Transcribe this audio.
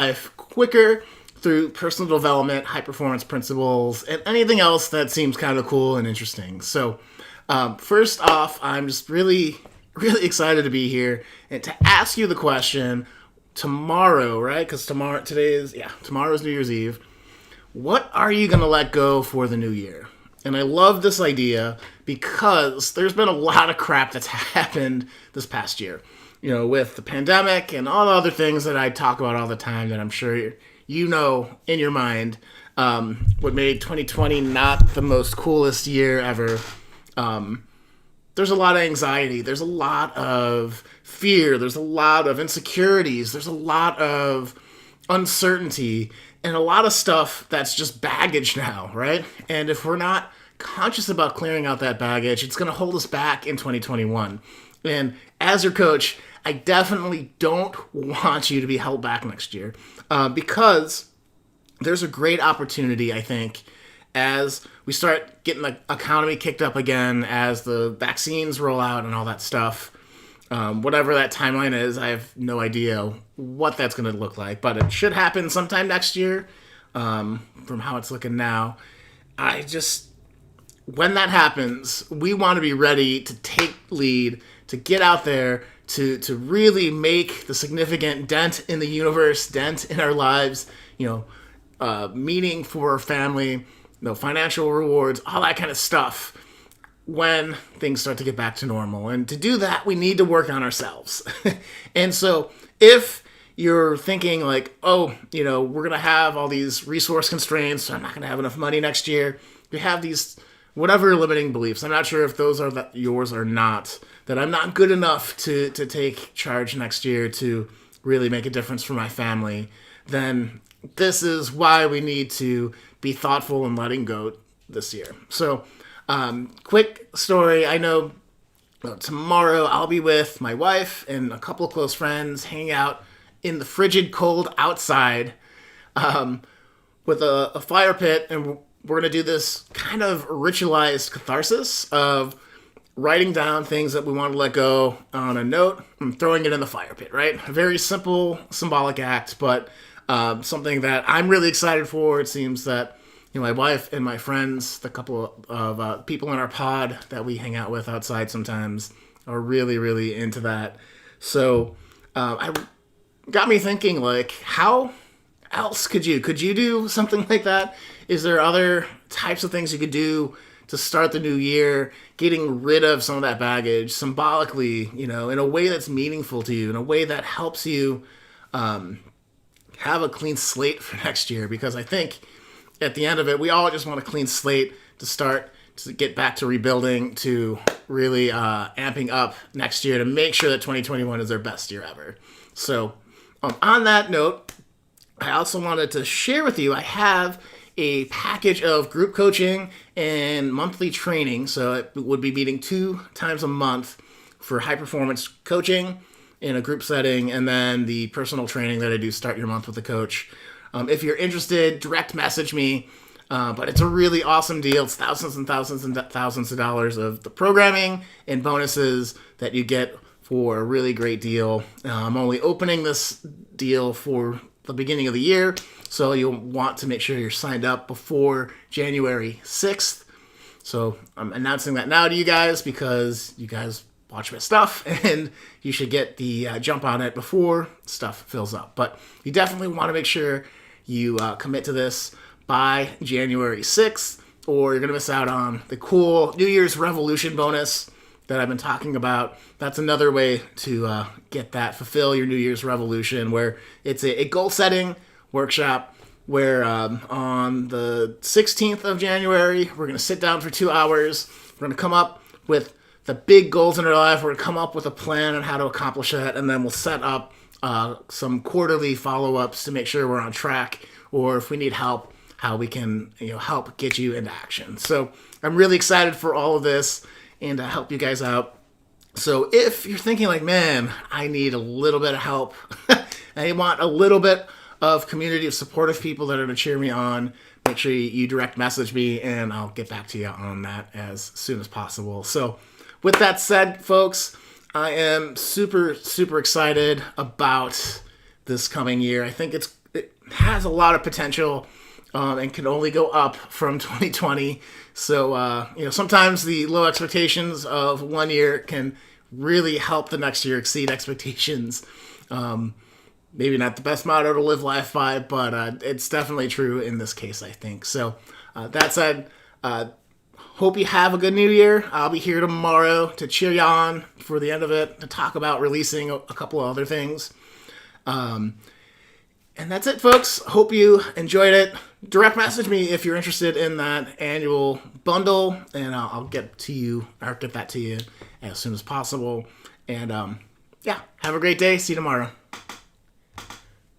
life quicker through personal development, high performance principles, and anything else that seems kind of cool and interesting. So, first off, I'm just really, really excited to be here and to ask you the question tomorrow, right? Because tomorrow's New Year's Eve. What are you going to let go for the new year? And I love this idea because there's been a lot of crap that's happened this past year. With the pandemic and all the other things that I talk about all the time that I'm sure you know in your mind, what made 2020 not the most coolest year ever. There's a lot of anxiety. There's a lot of fear. There's a lot of insecurities. There's a lot of uncertainty and a lot of stuff that's just baggage now, right? And if we're not conscious about clearing out that baggage, it's going to hold us back in 2021. And as your coach, I definitely don't want you to be held back next year because there's a great opportunity, I think, as we start getting the economy kicked up again, as the vaccines roll out and all that stuff. Whatever that timeline is, I have no idea what that's going to look like, but it should happen sometime next year from how it's looking now. When that happens, we want to be ready to take lead, to get out there, to really make the significant dent in the universe, dent in our lives, meaning for our family, financial rewards, all that kind of stuff when things start to get back to normal. And to do that, we need to work on ourselves. And so if you're thinking like, we're going to have all these resource constraints, so I'm not going to have enough money next year, you have these whatever limiting beliefs. I'm not sure if those are yours or not, that I'm not good enough to take charge next year to really make a difference for my family, then this is why we need to be thoughtful in letting go this year. So, quick story. I know tomorrow I'll be with my wife and a couple of close friends hanging out in the frigid cold outside with a fire pit, and we're going to do this kind of ritualized catharsis of writing down things that we want to let go on a note and throwing it in the fire pit, right? A very simple, symbolic act, but something that I'm really excited for. It seems that my wife and my friends, the couple of people in our pod that we hang out with outside sometimes, are really, really into that. So I got me thinking, like, how else could you do something like that? Is there other types of things you could do to start the new year, getting rid of some of that baggage symbolically, in a way that's meaningful to you, in a way that helps you have a clean slate for next year? Because I think at the end of it, we all just want a clean slate to start to get back to rebuilding, to really amping up next year to make sure that 2021 is their best year ever. So on that note, I also wanted to share with you, I have a package of group coaching and monthly training. So it would be meeting 2 times a month for high performance coaching in a group setting, and then the personal training that I do, Start Your Month with a Coach. If you're interested, direct message me. But it's a really awesome deal. It's thousands and thousands and thousands of dollars of the programming and bonuses that you get for a really great deal. I'm only opening this deal for the beginning of the year, so you'll want to make sure you're signed up before January 6th. So I'm announcing that now to you guys because you guys watch my stuff and you should get the jump on it before stuff fills up. But you definitely want to make sure you commit to this by January 6th, or you're going to miss out on the cool New Year's Revolution bonus that I've been talking about. That's another way to get that, fulfill your New Year's Revolution, where it's a goal-setting workshop where on the 16th of January, we're going to sit down for 2 hours. We're going to come up with the big goals in our life. We're going to come up with a plan on how to accomplish that, and then we'll set up some quarterly follow-ups to make sure we're on track, or if we need help, how we can help get you into action. So I'm really excited for all of this and to help you guys out. So if you're thinking like, man, I need a little bit of help, I want a little bit of community of supportive people that are going to cheer me on, make sure you direct message me and I'll get back to you on that as soon as possible. So with that said, folks, I am super, super excited about this coming year. I think has a lot of potential and can only go up from 2020. So, sometimes the low expectations of one year can really help the next year exceed expectations. Maybe not the best motto to live life by, but it's definitely true in this case, I think. So, that said, hope you have a good new year. I'll be here tomorrow to cheer you on for the end of it, to talk about releasing a couple of other things. And that's it, folks. Hope you enjoyed it. Direct message me if you're interested in that annual bundle, and I'll get that to you as soon as possible. And have a great day. See you tomorrow.